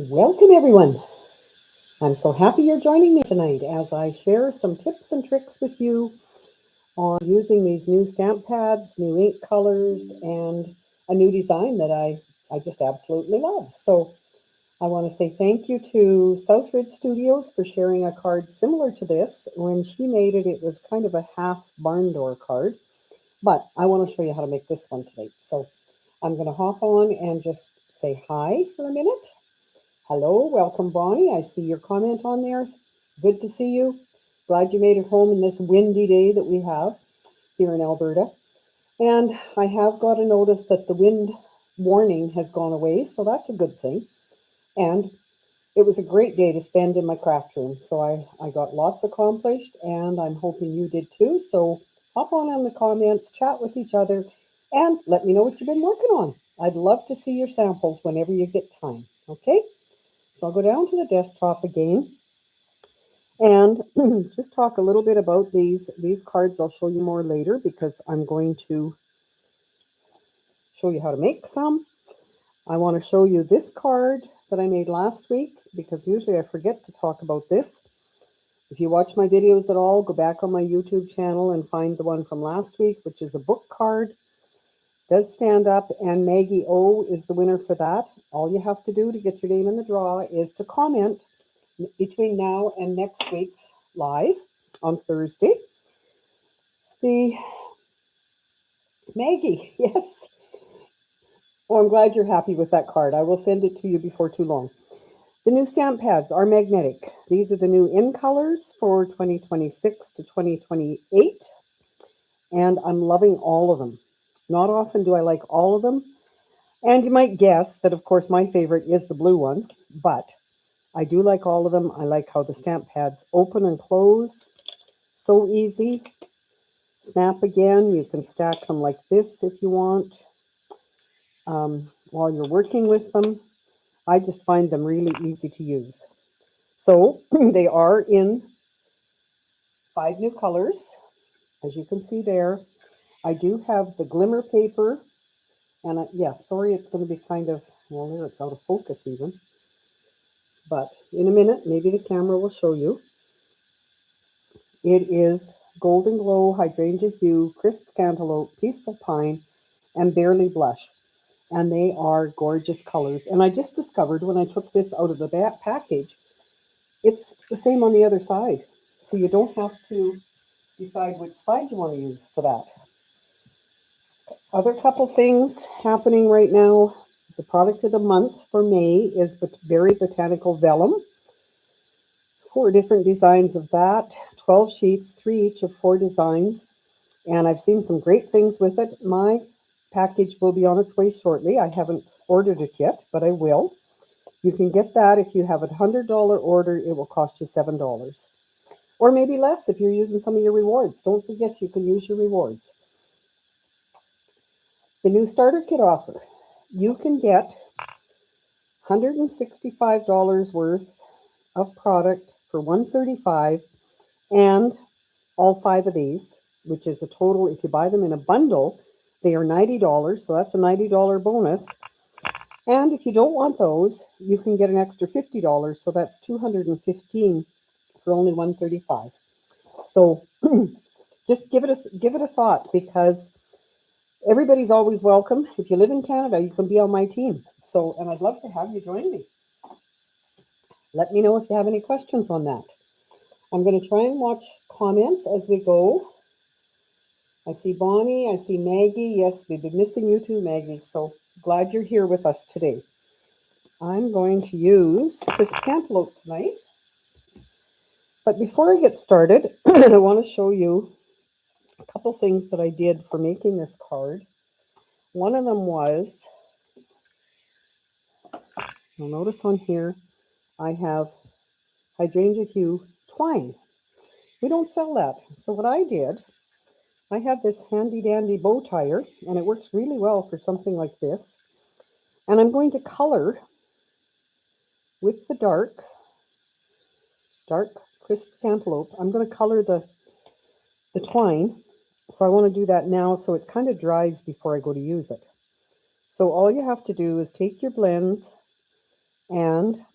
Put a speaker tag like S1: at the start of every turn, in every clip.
S1: Welcome, everyone. I'm so happy you're joining me tonight as I share some tips and tricks with you on using these new stamp pads, new ink colors, and a new design that I just absolutely love. So I want to say thank you to Southridge Studios for sharing a card similar to this. When she made it, it was kind of a half barn door card, but I want to show you how to make this one tonight. So I'm going to hop on and just say hi for a minute. Hello, welcome, Bonnie. I see your comment on there. Good to see you. Glad you made it home in this windy day that we have here in Alberta. And I have got a notice that the wind warning has gone away, so that's a good thing. And it was a great day to spend in my craft room. So I got lots accomplished, and I'm hoping you did too. So hop on in the comments, chat with each other, and let me know what you've been working on. I'd love to see your samples whenever you get time, okay? So I'll go down to the desktop again and just talk a little bit about these cards. I'll show you more later because I'm going to show you how to make some. I want to show you this card that I made last week because usually I forget to talk about this. If you watch my videos at all, go back on my YouTube channel and find the one from last week, which is a book card. Does stand up, and Maggie O is the winner for that. All you have to do to get your name in the draw is to comment between now and next week's live on Thursday. The Maggie, yes. Oh, I'm glad you're happy with that card. I will send it to you before too long. The new stamp pads are magnetic. These are the new in colors for 2026 to 2028, and I'm loving all of them. Not often do I like all of them. And you might guess that, of course, my favorite is the blue one, but I do like all of them. I like how the stamp pads open and close. So easy. Snap again. You can stack them like this if you want while you're working with them. I just find them really easy to use. So they are in 5 new colors, as you can see there. I do have the glimmer paper, and yes, sorry, it's going to be kind of, well, there it's out of focus even. But in a minute, maybe the camera will show you. It is Golden Glow, Hydrangea Hue, Crisp Cantaloupe, Peaceful Pine, and Barely Blush. And they are gorgeous colors. And I just discovered when I took this out of the package, it's the same on the other side. So you don't have to decide which side you want to use for that. Other couple things happening right now. The product of the month for May is Berry Botanical Vellum. 4 different designs of that. 12 sheets, 3 each of 4 designs. And I've seen some great things with it. My package will be on its way shortly. I haven't ordered it yet, but I will. You can get that if you have a $100 order. It will cost you $7. Or maybe less if you're using some of your rewards. Don't forget you can use your rewards. The new starter kit offer. You can get $165 worth of product for $135, and all 5 of these, which is the total. If you buy them in a bundle, they are $90, so that's a $90 bonus. And if you don't want those, you can get an extra $50, so that's $215 for only $135. So just give it a thought, because everybody's always welcome. If you live in Canada, you can be on my team. So, and I'd love to have you join me. Let me know if you have any questions on that. I'm going to try and watch comments as we go. I see Bonnie, I see Maggie. Yes, we've been missing you too, Maggie. So glad you're here with us today. I'm going to use Crisp Cantaloupe tonight. But before I get started, I want to show you a couple things that I did for making this card. One of them was, you'll notice on here, I have Hydrangea Hue twine. We don't sell that. So what I did, I have this handy dandy bow tire, and it works really well for something like this. And I'm going to color with the dark Crisp Cantaloupe. I'm going to color the twine. So I want to do that now so it kind of dries before I go to use it. So all you have to do is take your blends and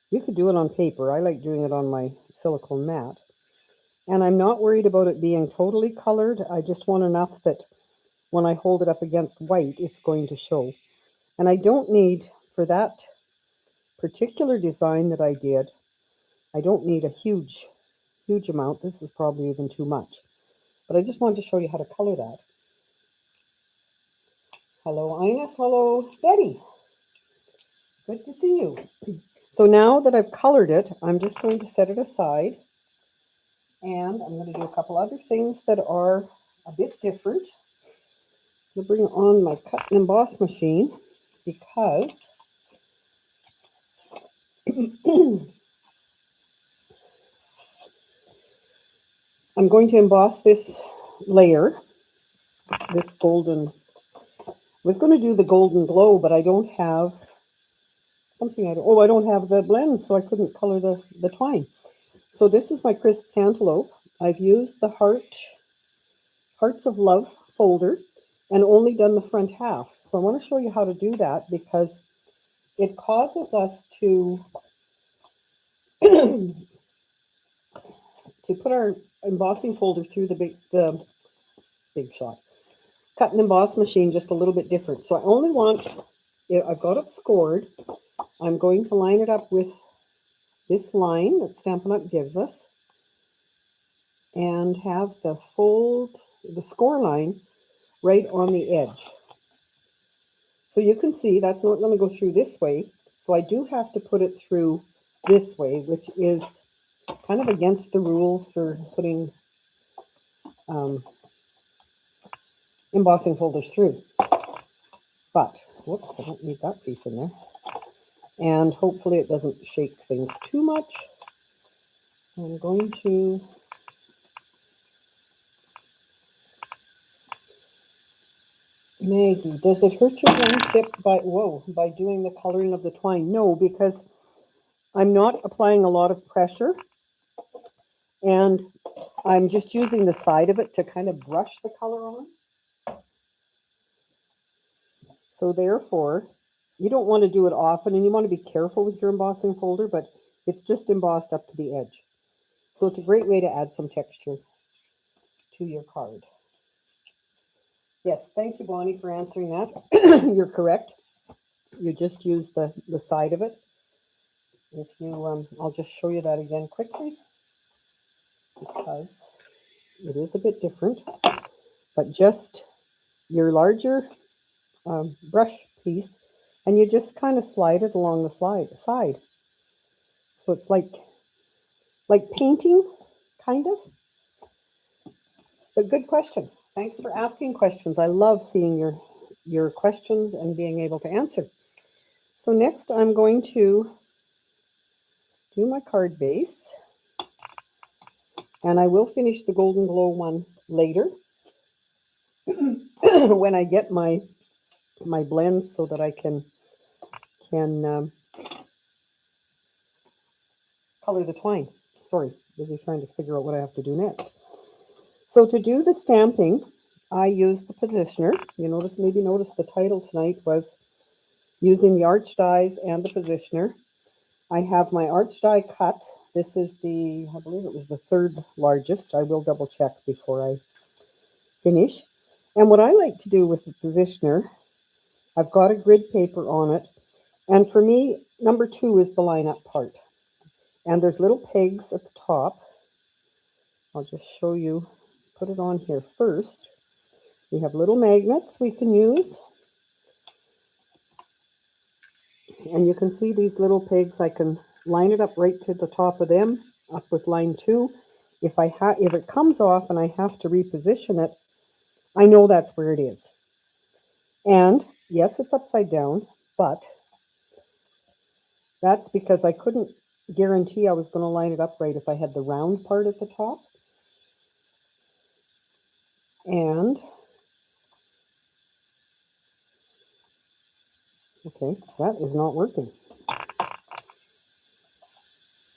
S1: You could do it on paper. I like doing it on my silicone mat. And I'm not worried about it being totally colored. I just want enough that when I hold it up against white, it's going to show. And I don't need, for that particular design that I did, I don't need a huge amount. This is probably even too much. But I just wanted to show you how to color that. Hello, Ines. Hello, Betty. Good to see you. So now that I've colored it, I'm just going to set it aside. And I'm going to do a couple other things that are a bit different. I'm going to bring on my cut and emboss machine because I'm going to emboss this layer, this golden. I was going to do the golden glow, but I don't have something. I don't have the blend, so I couldn't color the twine. So this is my crisp cantaloupe. I've used the Hearts of Love folder and only done the front half. So I want to show you how to do that because it causes us to to put our embossing folder through the big shot cut and emboss machine just a little bit different. So I only want, I've got it scored. I'm going to line it up with this line that Stampin' Up gives us and have the score line right on the edge. So you can see that's not going to go through this way. So I do have to put it through this way, which is kind of against the rules for putting embossing folders through. But, whoops, I don't need that piece in there. And hopefully it doesn't shake things too much. I'm going to Maggie, does it hurt your blend tip by doing the coloring of the twine? No, because I'm not applying a lot of pressure and I'm just using the side of it to kind of brush the color on. So therefore, you don't want to do it often and you want to be careful with your embossing folder, but it's just embossed up to the edge. So it's a great way to add some texture to your card. Yes, thank you, Bonnie, for answering that. You're correct. You just use the side of it. If you, I'll just show you that again quickly because it is a bit different. But just your larger brush piece, and you just kind of slide it along the side. So it's like painting, kind of. But good question. Thanks for asking questions. I love seeing your questions and being able to answer. So next I'm going to do my card base. And I will finish the Golden Glow one later when I get my blends so that I can color the twine. Sorry, busy trying to figure out what I have to do next. So to do the stamping, I use the positioner. You maybe notice the title tonight was using the arch dies and the positioner. I have my arch die cut. This is I believe it was the third largest. I will double check before I finish. And what I like to do with the positioner, I've got a grid paper on it. And for me, number 2 is the line up part. And there's little pegs at the top. I'll just show you, put it on here first. We have little magnets we can use. And you can see these little pegs, I can line it up right to the top of them, up with line 2. If it comes off and I have to reposition it, I know that's where it is. And yes, it's upside down, but that's because I couldn't guarantee I was going to line it up right if I had the round part at the top. And, okay, that is not working.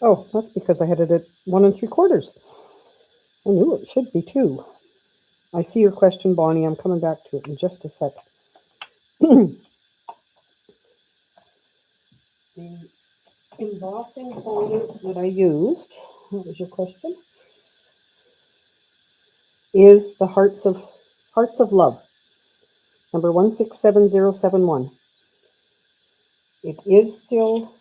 S1: Oh, that's because I had it at 1 3/4. I knew it should be 2. I see your question, Bonnie. I'm coming back to it in just a sec. embossing folder that I used, what was your question, is the Hearts of Love, number 167071. It is still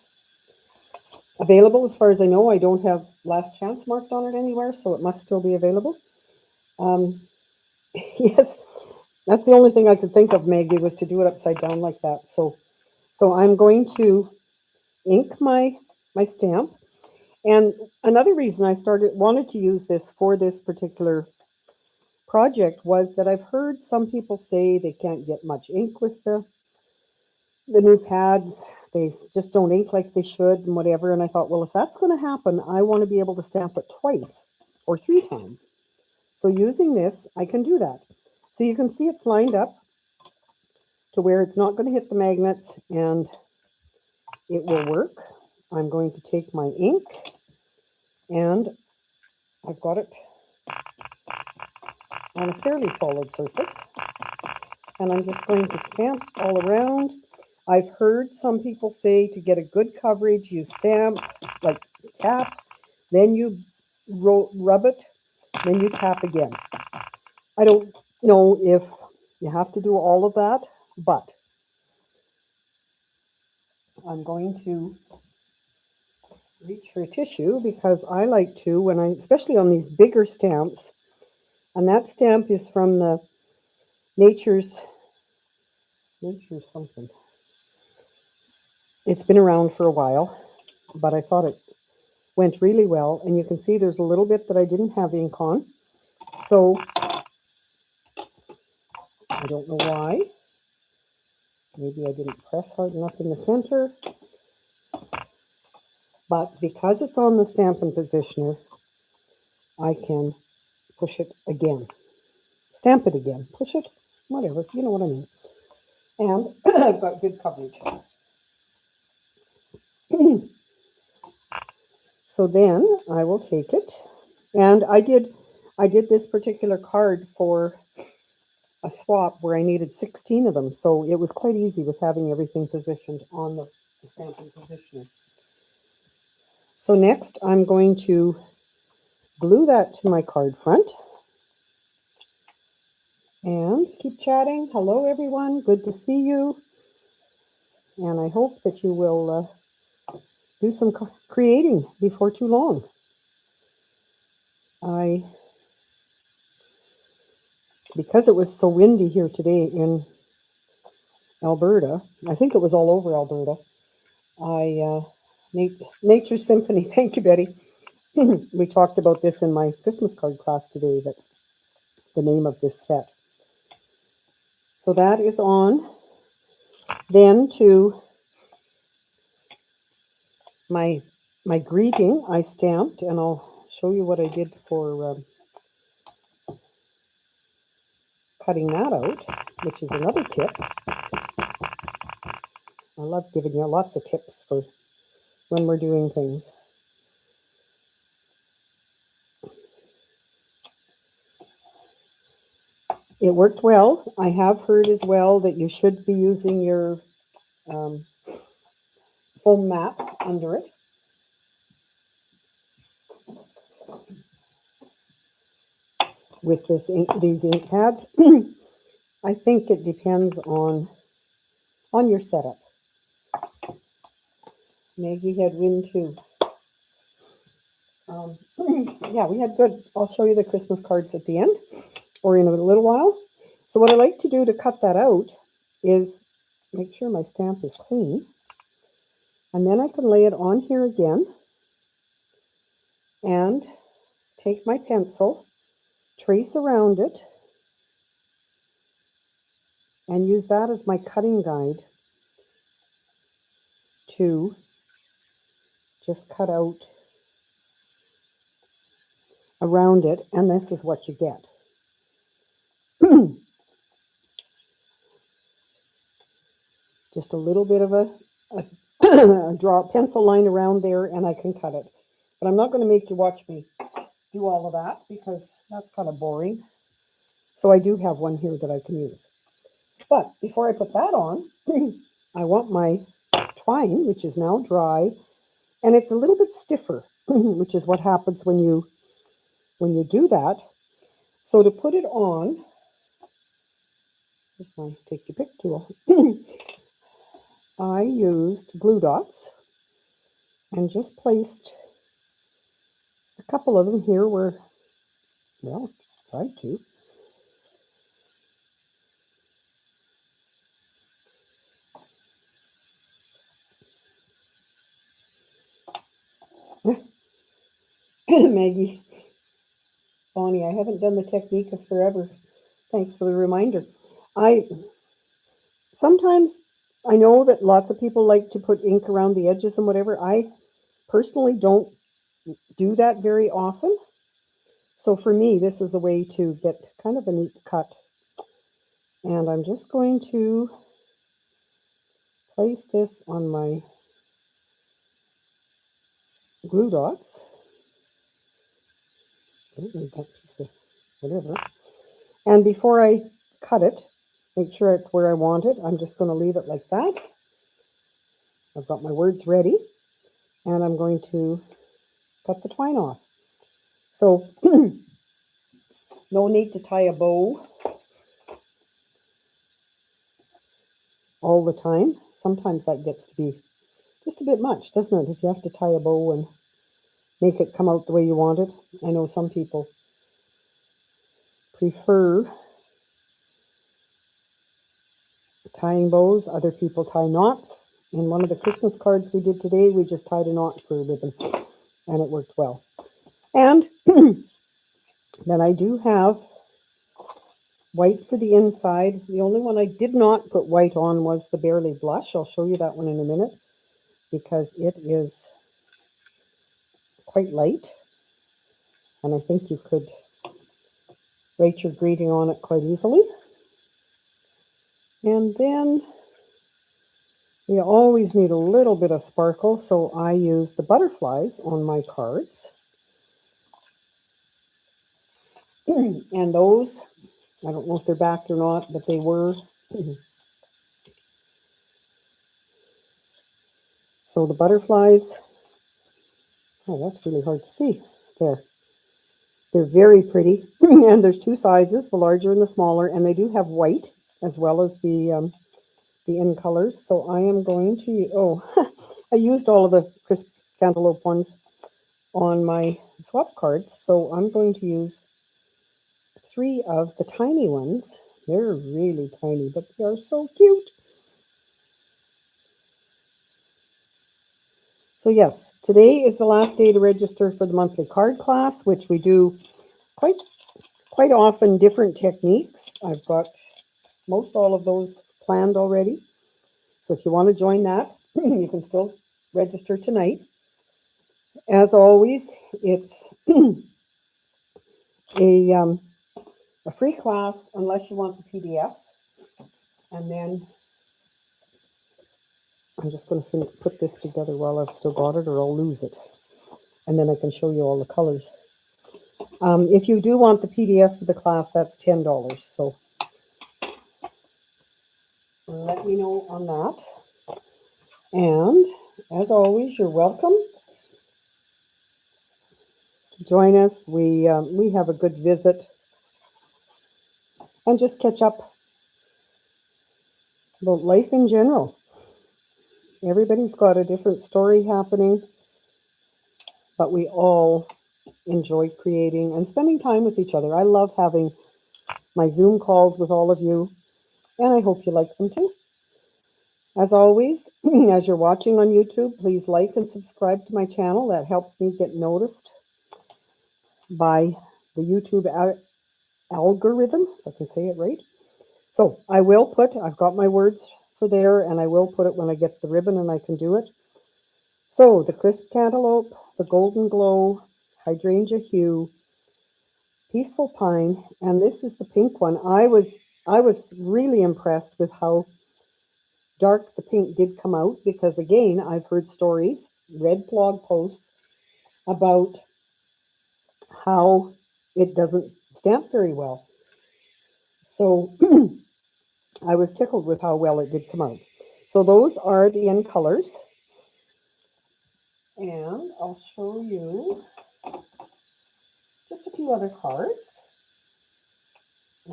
S1: available as far as I know. I don't have last chance marked on it anywhere, so it must still be available. Yes, that's the only thing I could think of, Maggie, was to do it upside down like that. So I'm going to ink my stamp. And another reason I wanted to use this for this particular project was that I've heard some people say they can't get much ink with the new pads. They just don't ink like they should and whatever. And I thought, well, if that's going to happen, I want to be able to stamp it twice or 3 times. So using this, I can do that. So you can see it's lined up to where it's not going to hit the magnets and it will work. I'm going to take my ink and I've got it on a fairly solid surface. And I'm just going to stamp all around. I've heard some people say to get a good coverage, you stamp, like tap, then you rub it, then you tap again. I don't know if you have to do all of that, but I'm going to reach for a tissue because I like to, when especially on these bigger stamps, and that stamp is from the Nature's something. It's been around for a while, but I thought it went really well. And you can see there's a little bit that I didn't have ink on. So I don't know why. Maybe I didn't press hard enough in the center. But because it's on the Stampin' Positioner, I can push it again. Stamp it again. Push it. Whatever. You know what I mean. And I've got good coverage. So then I will take it. And I did this particular card for a swap where I needed 16 of them. So it was quite easy with having everything positioned on the Stampin' Positioner. So next I'm going to glue that to my card front. And keep chatting. Hello everyone, good to see you. And I hope that you will do some creating before too long. Because it was so windy here today in Alberta, I think it was all over Alberta, Nature Symphony, thank you, Betty. We talked about this in my Christmas card class today, that the name of this set. So that is on. Then to my greeting, I stamped, and I'll show you what I did for cutting that out, which is another tip. I love giving you lots of tips for when we're doing things. It worked well. I have heard as well that you should be using your foam mat under it. With these ink pads. I think it depends on your setup. Maggie had wind too. Yeah, we had good. I'll show you the Christmas cards at the end or in a little while. So what I like to do to cut that out is make sure my stamp is clean. And then I can lay it on here again and take my pencil, trace around it, and use that as my cutting guide to just cut out around it, and this is what you get. Just a little bit of a draw pencil line around there, and I can cut it. But I'm not going to make you watch me do all of that because that's kind of boring. So I do have one here that I can use. But before I put that on, I want my twine, which is now dry, And it's a little bit stiffer, which is what happens when you do that. So to put it on, here's my take your pick tool. I used glue dots and just placed a couple of them here where, well, tried to. Maggie, Bonnie, I haven't done the technique of forever. Thanks for the reminder. Sometimes I know that lots of people like to put ink around the edges and whatever. I personally don't do that very often. So for me, this is a way to get kind of a neat cut. And I'm just going to place this on my glue dots. I don't need that piece of whatever. And before I cut it, make sure it's where I want it. I'm just going to leave it like that. I've got my words ready. And I'm going to cut the twine off. So no need to tie a bow all the time. Sometimes that gets to be just a bit much, doesn't it? If you have to tie a bow and make it come out the way you want it. I know some people prefer tying bows. Other people tie knots. In one of the Christmas cards we did today, we just tied a knot for a ribbon, and it worked well. And then I do have white for the inside. The only one I did not put white on was the Barely Blush. I'll show you that one in a minute because it is quite light. And I think you could write your greeting on it quite easily. And then we always need a little bit of sparkle, so I use the butterflies on my cards. And those, I don't know if they're back or not, but they were. So the butterflies, oh, that's really hard to see. There. They're very pretty. And there's two sizes, the larger and the smaller, and they do have white as well as the in colors. So I am going to, I used all of the crisp cantaloupe ones on my swap cards. So I'm going to use 3 of the tiny ones. They're really tiny, but they are so cute. So yes, today is the last day to register for the monthly card class, which we do quite often different techniques. I've got most all of those planned already. So if you want to join that, you can still register tonight. As always, it's a free class unless you want the PDF. And then I'm just going to put this together while I've still got it, or I'll lose it. And then I can show you all the colors. If you do want the PDF for the class, that's $10. So let me know on that. And as always, you're welcome to join us. We have a good visit and just catch up about life in general. Everybody's got a different story happening, but we all enjoy creating and spending time with each other. I love having my Zoom calls with all of you, and I hope you like them too. As always, as you're watching on YouTube, please like and subscribe to my channel. That helps me get noticed by the YouTube algorithm, if I can say it right. So I will put, I've got my words for there, and I will put it when I get the ribbon and I can do it. So the Crisp Cantaloupe, the Golden Glow, Hydrangea Hue, Peaceful Pine, and this is the pink one. I was really impressed with how dark the pink did come out, because again, I've heard stories, read blog posts about how it doesn't stamp very well. So I was tickled with how well it did come out. So those are the end colors. And I'll show you just a few other cards.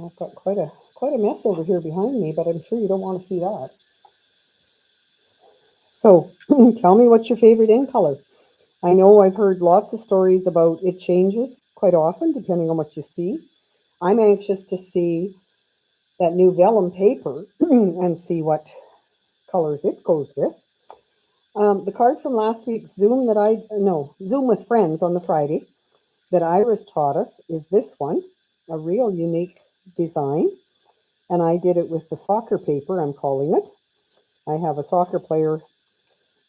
S1: I've got quite a mess over here behind me, but I'm sure you don't want to see that. So tell me what's your favorite in color. I know I've heard lots of stories about it changes quite often depending on what you see. I'm anxious to see that new vellum paper and see what colors it goes with. The card from last week's Zoom Zoom with Friends on the Friday that Iris taught us is this one, a real unique design. And I did it with the soccer paper, I'm calling it. I have a soccer player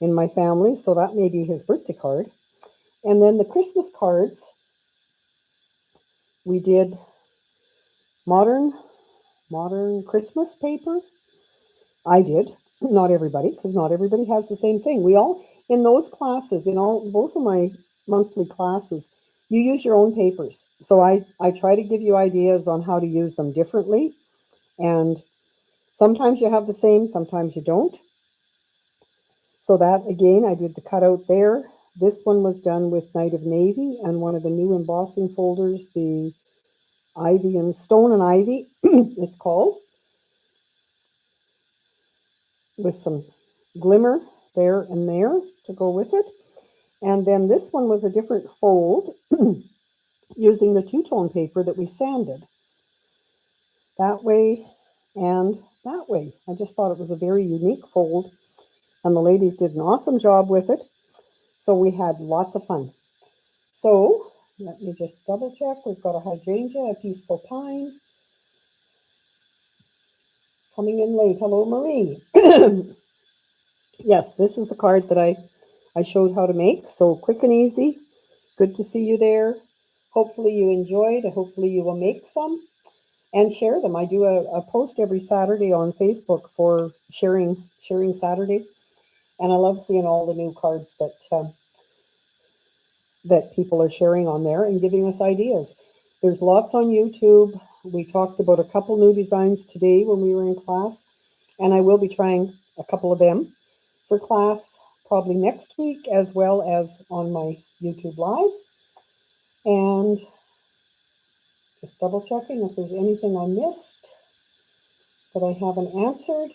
S1: in my family, so that may be his birthday card. And then the Christmas cards, we did modern Christmas paper. I did, not everybody, because not everybody has the same thing. We all, in those classes, both of my monthly classes, you use your own papers. So I try to give you ideas on how to use them differently. And sometimes you have the same, sometimes you don't. So that, again, I did the cutout there. This one was done with Night of Navy and one of the new embossing folders, the Ivy and Stone and Ivy, it's called, with some glimmer there and there to go with it. And then this one was a different fold using the two-tone paper that we sanded. That way and that way. I just thought it was a very unique fold, and the ladies did an awesome job with it. So we had lots of fun. So let me just double check. We've got a hydrangea, a peaceful pine. Coming in late. Hello, Marie. Yes, this is the card that I showed how to make. So quick and easy. Good to see you there. Hopefully you enjoyed. Hopefully you will make some and share them. I do a post every Saturday on Facebook for sharing Saturday. And I love seeing all the new cards that people are sharing on there and giving us ideas. There's lots on YouTube. We talked about a couple new designs today when we were in class, and I will be trying a couple of them for class probably next week, as well as on my YouTube lives. And just double checking if there's anything I missed that I haven't answered.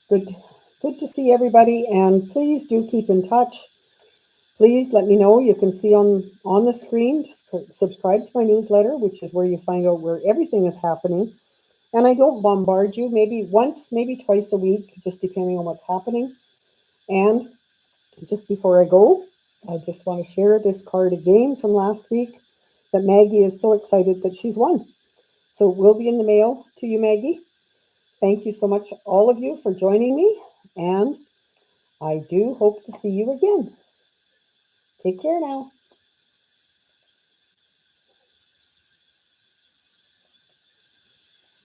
S1: Good to see everybody, and please do keep in touch. Please let me know. You can see on the screen, subscribe to my newsletter, which is where you find out where everything is happening. And I don't bombard you, maybe once, maybe twice a week, just depending on what's happening. And just before I go, I just want to share this card again from last week that Maggie is so excited that she's won. So it will be in the mail to you, Maggie. Thank you so much, all of you, for joining me. And I do hope to see you again. Take care now.